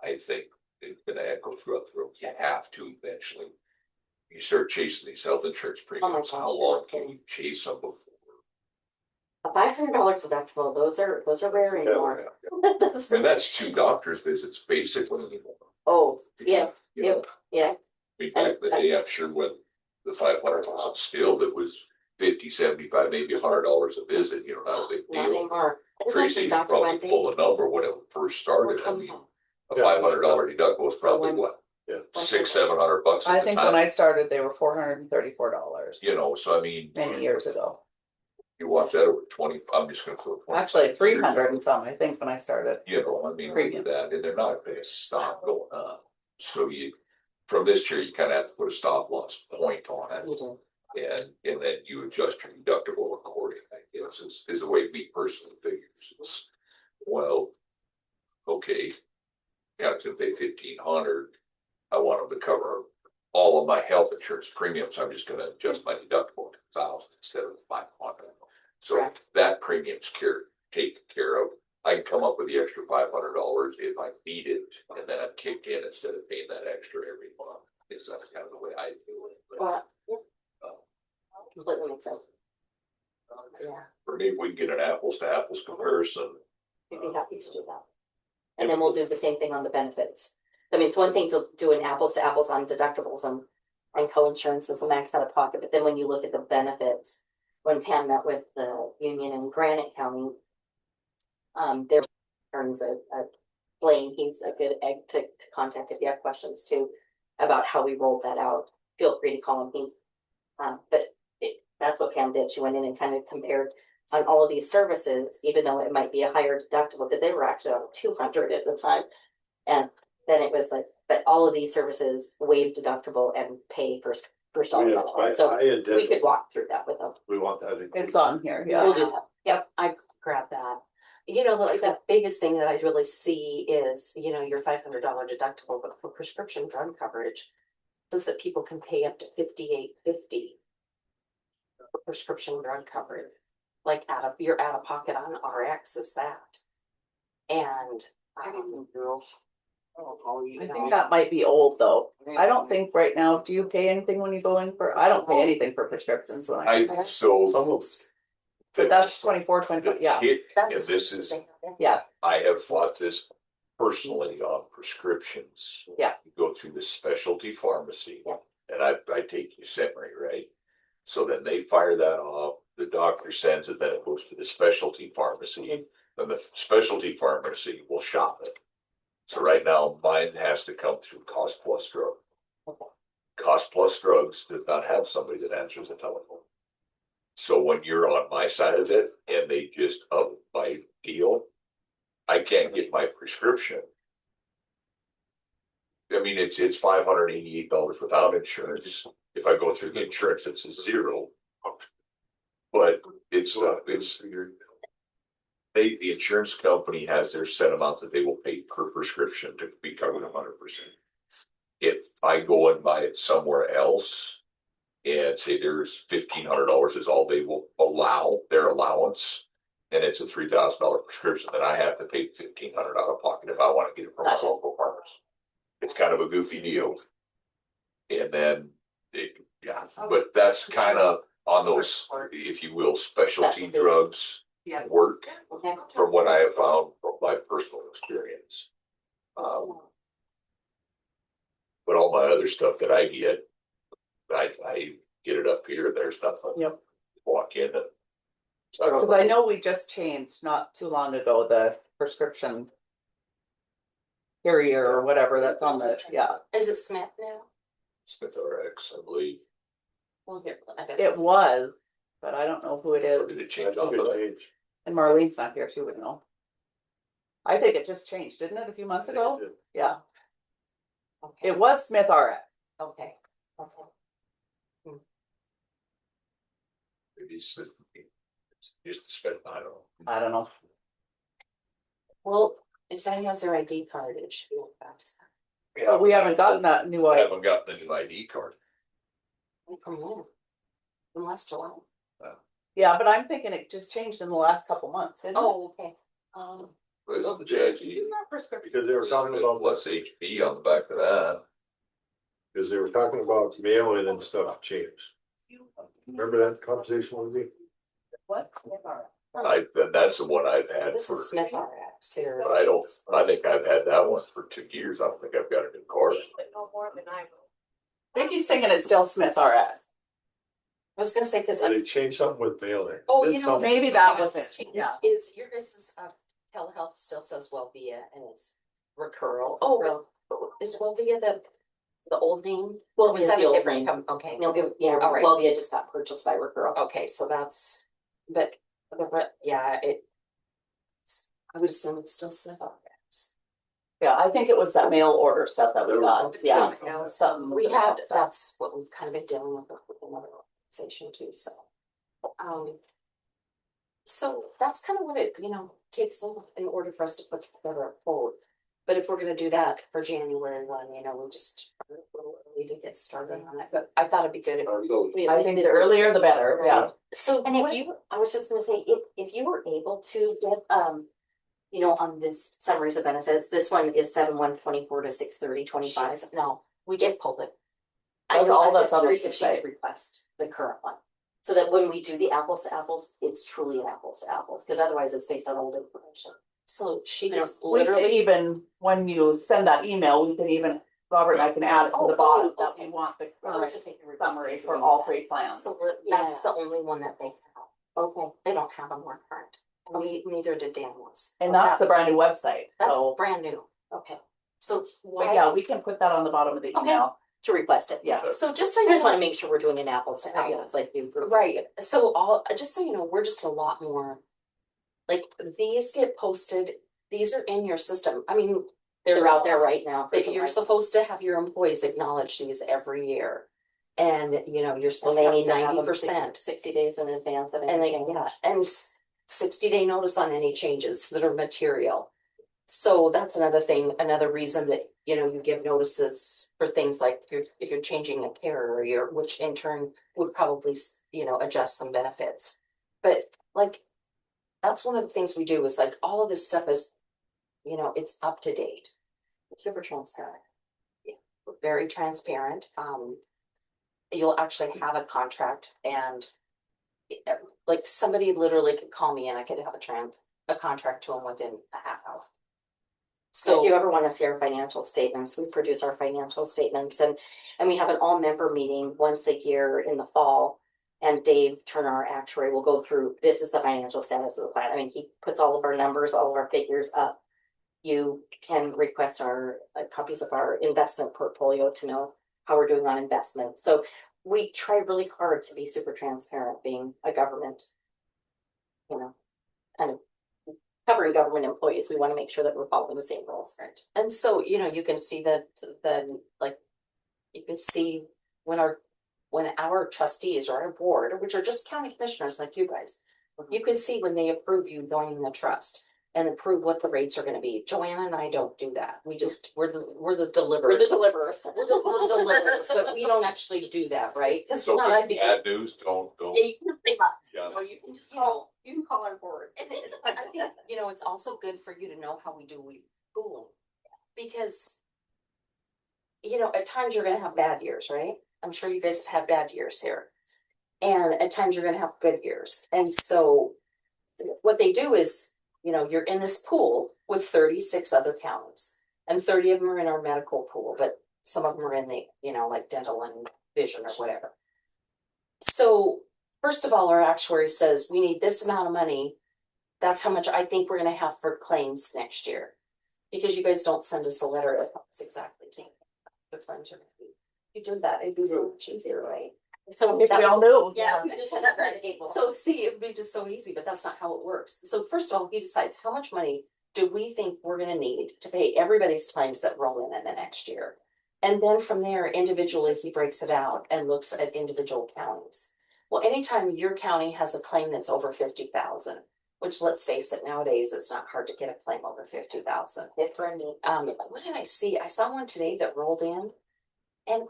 I think it's gonna echo throughout the room, you have to eventually. You start chasing these health insurance premiums, gosh, how long can you chase them before? A $500 deductible, those are rare anymore. That's And that's 2 doctor's visits basically. Oh, yeah, You know, yeah, I mean, back in the day, I'm sure when the 500 was still, that was 50, 75, maybe $100 a visit, not a big not deal. anymore. I just went to Tracy the doctor probably one day. pull a number when it first started, I mean, a Yeah. $500 deductible was probably what, Yeah. $600-700 I at the think when I time. started, they were $434 So I mean. many years ago. You watch that over 20, I'm just gonna throw. 20 Actually, 300 and some, I think, when I started. I mean, Premium. that, and they're not gonna stop going up. So from this year, you kind of have to put a stop loss point on it. You do. And then you adjust your deductible accordingly, I guess, is the way me personally figures. It's, well, okay, yeah, it's gonna pay 1,500. I want them to cover all of my health insurance premiums. I'm just gonna adjust my deductible to 1,000 instead of 500. So Correct. that premium's taken care of. I can come up with the extra $500 if I need it, and then I'm kicked in instead of paying that extra every month. Is that kind of the way I do it? But, Well, yeah, uh, completely makes sense. Yeah, For me, if we can get an apples to apples comparison, we'd be happy to do that. And then we'll do the same thing on the benefits. I mean, it's one thing to do an apples to apples on deductibles and co-insurances and max out of pocket, but then when you look at the benefits, when Pam met with the union in Granite County, there turns a Blaine, he's a good egg to contact if you have questions too about how we rolled that out. Feel free to call him. He's, that's what Pam did. She went in and kind of compared on all of these services, even though it might be a higher deductible, because they were actually on 200 at the time. And then it was like, but all of these services waive deductible and pay for Yeah, benefit. So I we intend, could walk through that with them. we want that. It's on here, yeah. We'll do that. Yep, I grab that. You know, like the biggest thing that I really see is, you know, your $500 deductible, but for prescription drug coverage, says that people can pay up to $58.50 for prescription drug coverage. Like you're out of pocket on RX is that. And I think that might be old though. I don't think right now, do you pay anything when you go in for, I don't pay anything for prescriptions. When I so. But that's 24, 25, yeah, And that's. this is, yeah, I have fought this personally on prescriptions. Yeah. You go through the specialty pharmacy. Yeah. And I take Yosemite, right? So then they fire that off, the doctor sends it, then it goes to the specialty pharmacy, then the specialty pharmacy will shop it. So right now, mine has to come through Cost Plus Drug. Okay. Cost Plus Drugs does not have somebody that answers the telephone. So when you're on my side of it and they just up my deal, I can't get my prescription. I mean, it's $588 without insurance. If I go through the insurance, it's a zero. But the insurance company has their set amount that they will pay per prescription to be covered 100%. If I go and buy it somewhere else and say there's $1,500 is all they will allow, their allowance, and it's a $3,000 prescription, then I have to pay $1,500 out of pocket if I want to get it from my Gotcha. local pharmacy. It's kind of a goofy deal. And then, but that's kind of on those, if you will, specialty drugs work Okay. from what I have found from my personal experience. But all my other stuff that I get, I get it up here. There's nothing. Yep. Walk in and. because I know we just changed not too long ago, the prescription carrier or whatever that's on the, yeah, Is it Smith now? Smith RX, I believe. Well, here, I bet it it's- was, but I don't know who it Or is. did it I change think off it of that? changed. And Marlene's not here, she would know. I think it just changed, didn't it, a few months ago? Yeah, Okay. it was Smith RX. Okay. Okay. Maybe it's just to spend, I don't know. I don't know. Well, if somebody has their ID card, it should be back to that. But we haven't gotten that new I one. haven't gotten the new ID card. From when? From last July. Yeah, but I'm thinking it just changed in the last couple months, didn't it? Oh, okay. But it's on the JIG. Isn't that prescription? Because they were talking about, Plus HP on the back of that. because they were talking about mail-in and stuff changed. Remember that conversation with me? What? And that's the one I've had This for, is Smith RX here. but I think I've had that one for 2 years. I don't think I've got a new card. No more than I will. Vicky's thinking it's still Smith RX. I was gonna say, cause They changed something with mail-in. Oh, Did you know, something. Maybe that was it, yeah. Is your guys's telehealth still says Wellvia and it's Recurl? Oh, is Wellvia the old name? Or was Wellvia's that the a old different, name. okay, No, yeah, all right. Wellvia just got purchased by Recurl. Okay, so that's, but, yeah, I would assume it's still Smith RX. Yeah, I think it was that mail order stuff that we got, yeah. Something. We had, that's what we've kind of been dealing with another organization too, so. So that's kind of what it, takes in order for us to put together a quote. But if we're gonna do that for January 1, we just a little early to get started on it, but I thought it'd be good if we. I think the earlier the better, yeah. So, and if you, I was just gonna say, if you were able to get, on this summaries of benefits, this one is 7/1/24 to 6/30/25. No, we just pulled it. I That's know all all that's the on the three that she site. could request, the current one. So that when we do the apples to apples, it's truly an apples to apples, because otherwise it's based on old information. So she just We can literally, even, when you send that email, we can even, Robert and I can add it to the bottom that we want the current summary for all three plans. so that's the only one that they have. Okay, they don't have a more current. Neither did Daniel's. And that's the brand new website, That's so, brand new. Okay. So but yeah, why, we can put that on the bottom of the Okay. email. To request it. Yeah. so just so I you just wanna know, make sure we're doing an apples to apples, like you. right, so just so you know, we're just a lot more. Like, these get posted, these are in your system, I mean, there's They're out there right now. But you're supposed to have your employees acknowledge these every year. And, you know, you're And supposed they to need have to have 90%. 60 days in advance of And any they, change. yeah, and 60-day notice on any changes that are material. So that's another thing, another reason that, you know, you give notices for things like if you're changing a carrier, which in turn would probably, you know, adjust some benefits. But like, that's one of the things we do is like, all of this stuff is, you know, it's up to date. Super transparent. We're very transparent. You'll actually have a contract and like somebody literally could call me and I could have a contract to them within a half hour. So if you So, ever wanna see our financial statements, we produce our financial statements and we have an all member meeting once a year in the fall. And Dave Turner, our actuary, will go through, this is the financial status of the plan. I mean, he puts all of our numbers, all of our figures up. You can request our copies of our investment portfolio to know how we're doing on investments. So we try really hard to be super transparent, being a government, you know, kind of covering government employees. We want to make sure that we're following the same rules, right? and so, you know, you can see that like, you can see when our trustees or our board, which are just county commissioners like you guys, you can see when they approve you joining the trust and approve what the rates are gonna be. Joanna and I don't do that. We're the deliverers. We're the deliverers. We're the deliverers, but we don't actually do that, right? Cause So not if I'd be. bad news, don't. Yeah, you can pay us, Yeah. or you can just call, you can call our board. And I think, you know, it's also good for you to know how we do pooling. Because, you know, at times you're gonna have bad years, right? I'm sure you guys have had bad years here. And at times you're gonna have good years. And so what they do is, you know, you're in this pool with 36 other counties. And 30 of them are in our medical pool, but some of them are in the, you know, like dental and vision or whatever. So first of all, our actuary says we need this amount of money. That's how much I think we're gonna have for claims next year. Because you guys don't send us a letter that tells us exactly the claims are gonna be. If you did that, it'd be so much easier, right? So If we all knew. Yeah, we just had that right April. so see, it would be just so easy, but that's not how it works. So first of all, he decides how much money do we think we're gonna need to pay everybody's claims that roll in the next year. And then from there, individually, he breaks it out and looks at individual counties. Well, anytime your county has a claim that's over 50,000, which let's face it, nowadays, it's not hard to get a claim over 50,000. It's running. What did I see? I saw one today that rolled in. And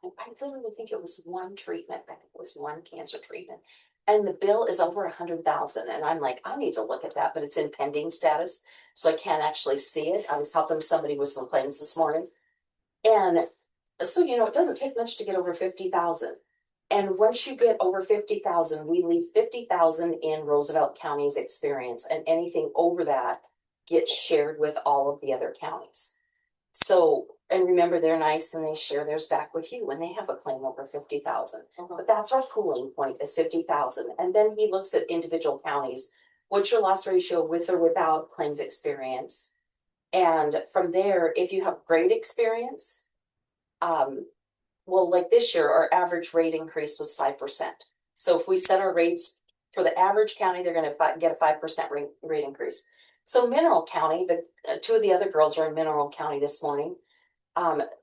I literally think it was one treatment, I think it was one cancer treatment. And the bill is over 100,000, and I'm like, I need to look at that, but it's in pending status, so I can't actually see it. I was helping somebody with some claims this morning. And so, you know, it doesn't take much to get over 50,000. And once you get over 50,000, we leave 50,000 in Roosevelt County's experience, and anything over that gets shared with all of the other counties. So, and remember, they're nice and they share theirs back with you when they have a claim over 50,000. But that's our pooling point is 50,000. And then he looks at individual counties. What's your loss ratio with or without claims experience? And from there, if you have great experience, well, like this year, our average rate increase was 5%. So if we set our rates for the average county, they're gonna get a 5% rate increase. So Mineral County, the two of the other girls are in Mineral County this morning.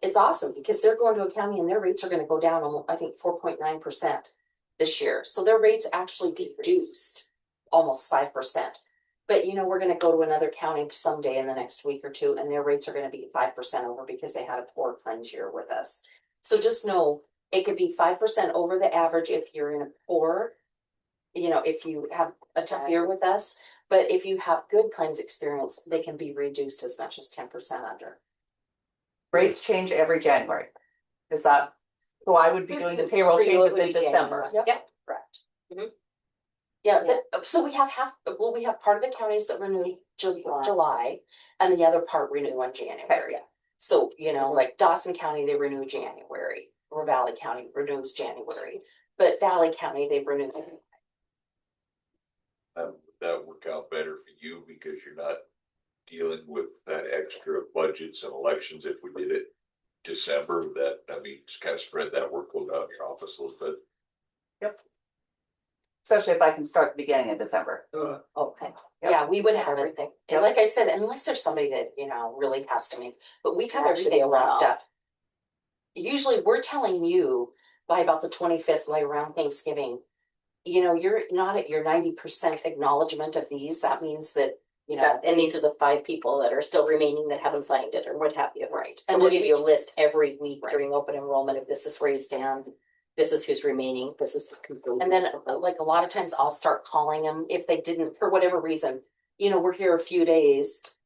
It's awesome because they're going to a county and their rates are gonna go down, I think, 4.9% this year. So their rates actually decreased almost 5%. But you know, we're gonna go to another county someday in the next week or two, and their rates are gonna be 5% over because they had a poor claims year with us. So just know, it could be 5% over the average if you're in a poor, you know, if you have a tough year with us. But if you have good claims experience, they can be reduced as much as 10% under. Rates change every January. Is that, so I would be doing the payroll For you, it changes would in be December. January. Yep, Correct. Yeah, but so we have we have part of the counties that renew July and the other part renew in January. So, like Dawson County, they renew January, or Valley County renews January, but Valley County, they renew. That would work out better for you because you're not dealing with that extra budgets and elections. If we did it December, just kind of spread that workload out in your office a little bit. Especially if I can start the beginning of December. Okay, Yep. yeah, we would have everything. And Yep. like I said, unless there's somebody that, really has to make, but we have Actually, everything wrapped runoff. up. Usually we're telling you by about the 25th, like around Thanksgiving, you're not at your 90% acknowledgement of these. That means that, And these are the 5 people that are still remaining that haven't signed it or what have you. right. And And we'll then give you a list every week Right. during open enrollment if this is where you stand. This is who's remaining, this is complete. And then like a lot of times I'll start calling them if they didn't, for whatever reason, we're here a few days.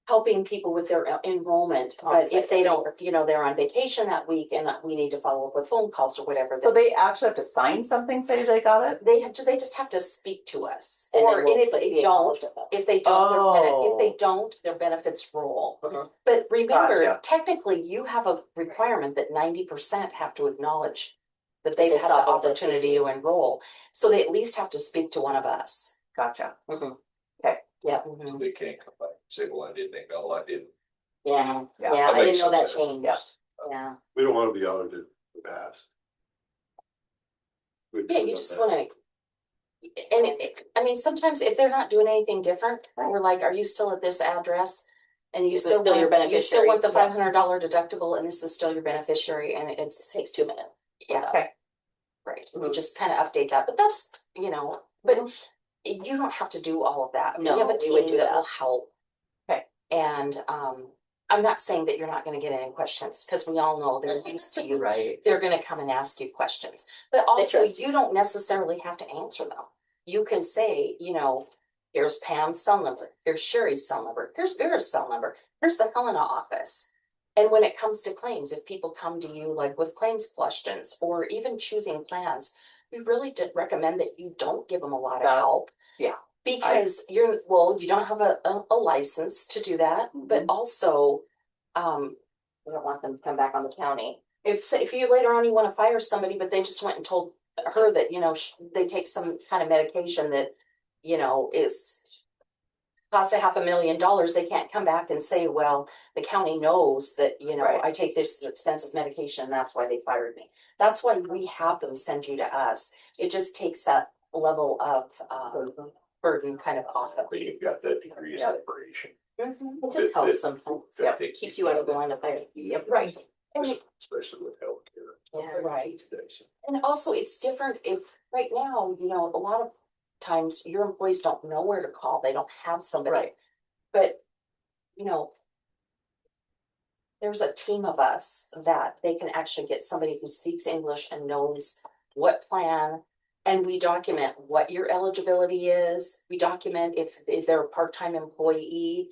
Helping people with their enrollment, but if they don't, they're on vacation that week and we need to follow up with phone calls or whatever. So they actually have to sign something, say they got it? They just have to speak to us. And then Or we'll and if put they the don't, acknowledgement. if they don't, Oh. if they don't, their benefits roll. Mhm. But remember, Gotcha. technically, you have a requirement that 90% have to acknowledge that they've They had saw the those as opportunity to enroll. So they at least have to speak to one of us. Gotcha. Yeah, Mhm. They can't come back and say, well, I didn't know, I didn't. yeah, Yeah. yeah, That I didn't makes know that sense. changed. Yeah. Yeah, We don't wanna be audited in the past. Yeah, you just wanna. And sometimes if they're not doing anything different, we're like, are you still at this address? And you This is still still your want, you still want the beneficiary. $500 deductible and this is still your beneficiary and it takes 2 minutes. yeah. Okay. Right, we just kind of update that, but that's, but you don't have to do all of that. No, We have a we would team do that that. will help. Okay. And, I'm not saying that you're not gonna get any questions, because we all know they're used to you. Right. They're gonna come and ask you questions, but also trust you don't necessarily have to answer them. You can say, here's Pam's cell number, here's Sherry's cell number, here's Vera's cell number, here's the Helena office. And when it comes to claims, if people come to you like with claims questions or even choosing plans, we really did recommend that you don't give them a lot of That- help. yeah. Because you don't have a license to do that, but also, We don't want them to come back on the county. if you later on you wanna fire somebody, but they just went and told her that, they take some kind of medication that, is costs $500,000, they can't come back and say, well, the county knows that, Right. I take this expensive medication, that's why they fired me. That's why we have them send you to us. It just takes that level of, burden kind of off of But you've got that degree of Yeah. separation. Mhm. It just helps sometimes. that they Keeps keep you out of the that, line of fire. Yep, right. And Especially with healthcare. Yeah. Right. Today, so. And also it's different if right now, a lot of times your employees don't know where to call, they don't have somebody. Right. But, there's a team of us that they can actually get somebody who speaks English and knows what plan. And we document what your eligibility is, we document if they're a part-time employee,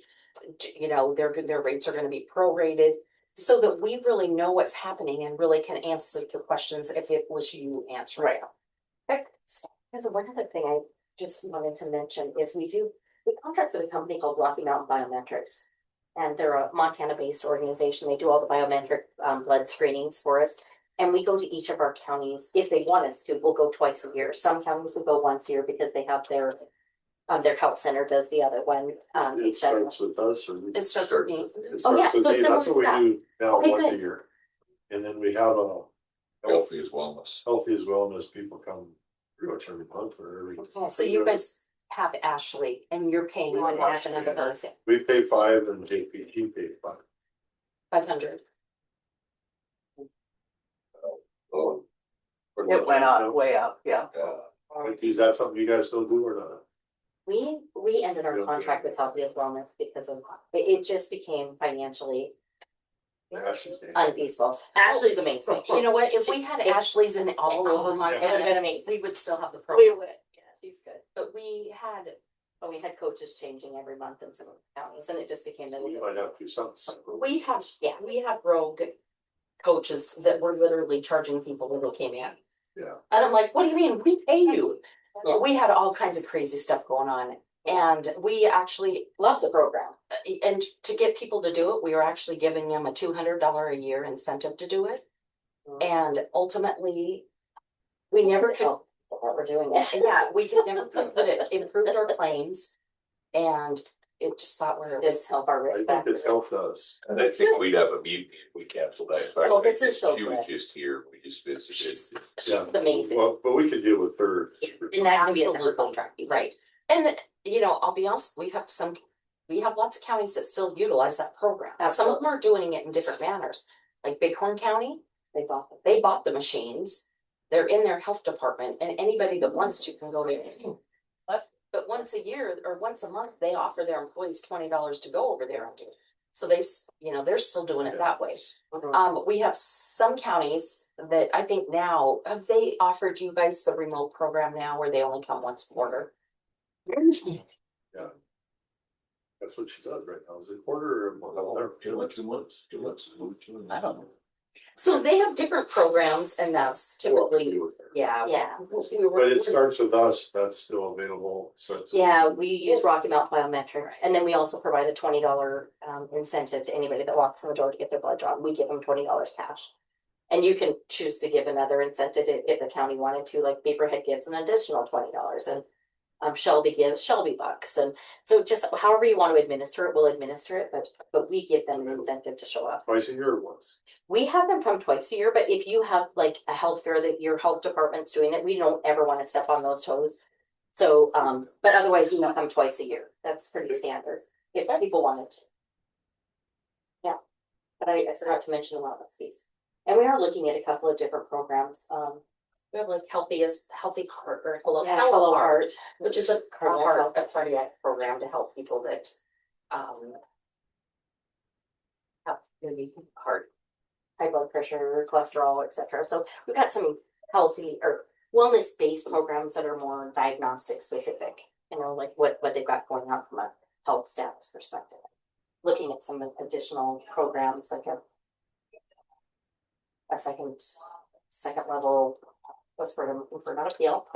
their rates are gonna be prorated. So that we really know what's happening and really can answer the questions if it was you answering them. And the one other thing I just wanted to mention is we contract with a company called Rocky Mountain Biometrics. And they're a Montana-based organization. They do all the biometric blood screenings for us. And we go to each of our counties, if they want us to, we'll go twice a year. Some counties will go once a year because they have their health center does the other one. It starts with us or? It starts with me. It Oh, yeah, starts with so me. similar That's what to we that. do now Okay, once a good. year. And then we have a Healthy as wellness. healthy as wellness, people come pretty much every month or every. So you guys have Ashley and you're paying one Ashley as a person, We pay 5 and JPG pay 5. 500. Oh. It went up, way up, yeah. Is that something you guys still do or not? We ended our Okay. contract with Healthy as Wellness because of, it just became financially Ashley's name. unfeasible. Ashley's amazing. You know what, if we had Ashley's in all over It would have Montana, been amazing. we would still have the We program, would, yeah, she's good. but we had, But we had coaches changing every month in some counties and it just became the. We might have to do something separate. we have rogue coaches that were literally charging people when they came in. Yeah. And I'm like, what do you mean? We pay you. We had all kinds of crazy stuff going on. And we actually love the program. And to get people to do it, we were actually giving them a $200 a year incentive to do it. And ultimately, we never could, That we're doing it. yeah, we could never put it, improved our claims. And it just thought we're. This help our I risk think factor. it's helped us. And I think we'd have a mutiny if we canceled that. In fact, Oh, this is so she was good. just here, we just visited. Yeah. Amazing. Well, but we could deal with her. And that can be a separate contract, right? And, you know, I'll be honest, we have lots of counties that still utilize that program. Some of them are doing it in different manners. Like Bighorn County, they bought the machines. They're in their health department and anybody that wants to can go there. But once a year or once a month, they offer their employees $20 to go over there and do it. So they're still doing it that way. We have some counties that I think now, have they offered you guys the remote program now where they only come once a quarter? Yeah. That's what she does right now. Is it a quarter or a month? Oh, 2 months. I don't know. So they have different programs and that's typically, yeah. Yeah. But it starts with us, that's still available, so it's. Yeah, we use Rocky Mount Biometrics, and then we also provide a $20 incentive to anybody that walks in the door to get their blood drawn. We give them $20 cash. And you can choose to give another incentive if the county wanted to, like Beaverhead gives an additional $20 and Shelby gives Shelby bucks. And so just however you want to administer it, we'll administer it, but we give them an incentive to show up. Twice a year once. We have them come twice a year, but if you have like a health fair that your health department's doing it, we don't ever want to step on those toes. So, but otherwise we don't come twice a year. That's pretty standard if people wanted to. Yeah, but I forgot to mention a lot of these. And we are looking at a couple of different programs. We have like Healthy Heart or Hello Heart, which is a cardiac program to help people that have maybe heart, high blood pressure, cholesterol, etc. So we've got some healthy or wellness based programs that are more diagnostic specific, you know, like what they've got going on from a health status perspective. Looking at some additional programs like a second level, what's for not appeal,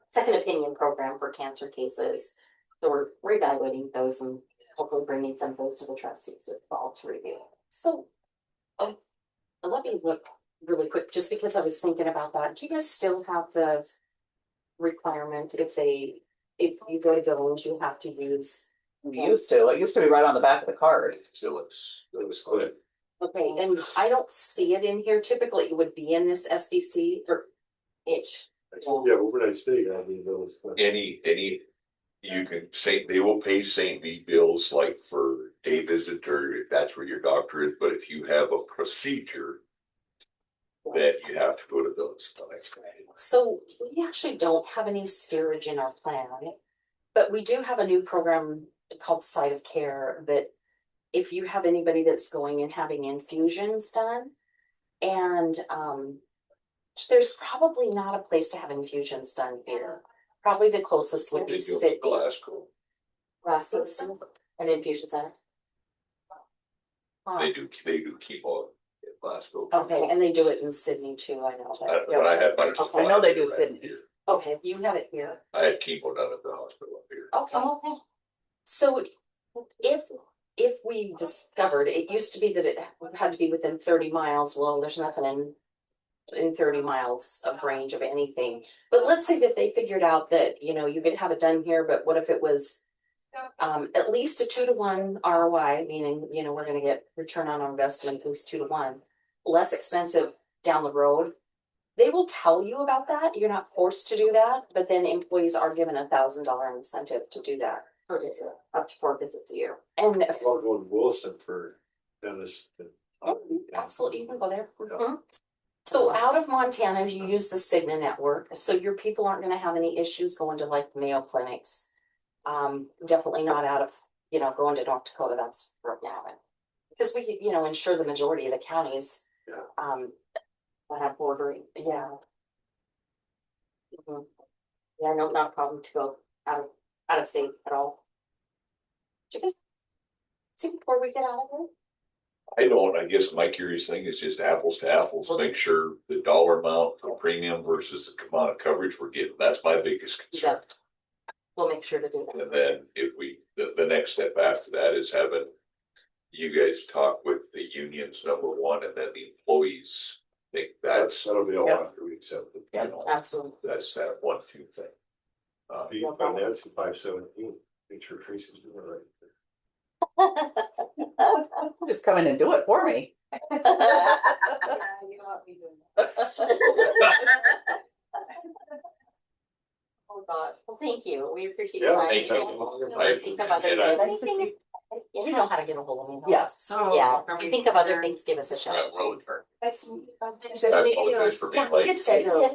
second opinion program for cancer cases. So we're reevaluating those and hopefully bringing some of those to the trustees this fall to review. So, let me look really quick, just because I was thinking about that. Do you guys still have the requirement if you go to Billings, you have to use? We used to. It used to be right on the back of the card. Still, it was clear. Okay, and I don't see it in here. Typically, it would be in this SBC or H. Yeah, overnight stay, I mean, those. Any, you can say, they will pay St. B bills like for day visit or if that's where your doctor is, but if you have a procedure, then you have to go to those clinics. So we actually don't have any steerage in our plan, but we do have a new program called Site of Care that if you have anybody that's going and having infusions done, and there's probably not a place to have infusions done here. Probably the closest would They be do Sydney. Glasgow. Glasgow, an infusion center. They do chemo in Glasgow. Okay, and they do it in Sydney too, I know that. When I had my. Okay. I know they do Sydney. here. Okay, you have it here. I had chemo done at the hospital up here. Okay. So if we discovered, it used to be that it had to be within 30 miles, well, there's nothing in 30 miles of range of anything. But let's say that they figured out that, you know, you could have it done here, but what if it was at least a 2-to-1 ROI, meaning, you know, we're gonna get return on our investment at least 2-to-1, less expensive down the road. They will tell you about that. You're not forced to do that, but then employees are given $1,000 incentive to do that per visit, up to 4 visits a year. And I'll go to Williston for Dennis. absolutely, you can go there. Mhm. So out of Montana, you use the Cigna network, so your people aren't gonna have any issues going to like Mayo clinics. Definitely not out of, you know, going to North Dakota, that's right now. Because we, you know, insure the majority of the counties. Yeah. That have bordering, yeah. Mhm. Yeah, no, not a problem to go out of state at all. Did you guys see before we get out of here? I don't, I guess my curious thing is just apples to apples, make sure the dollar amount for premium versus the amount of coverage we're getting, that's my biggest concern. We'll make sure to do that. And then if we, the next step after that is having you guys talk with the unions, number one, and then the employees. I think That'll be all Yep. after we accept it. you know, Absolutely. that's that 1-2 thing. You can find Nancy 517, make sure Tracy's doing it right. Just come in and do it for me. Yeah, you won't be doing that. Oh, God. Well, thank you. We appreciate Yeah, your time. thank you. And think of other And I- things. You know how to get a hold of me. Yes. So. Yeah, if you think of other things, give us a shout. Road turn. Nice to meet you. I apologize for being Yeah, late. good to see you.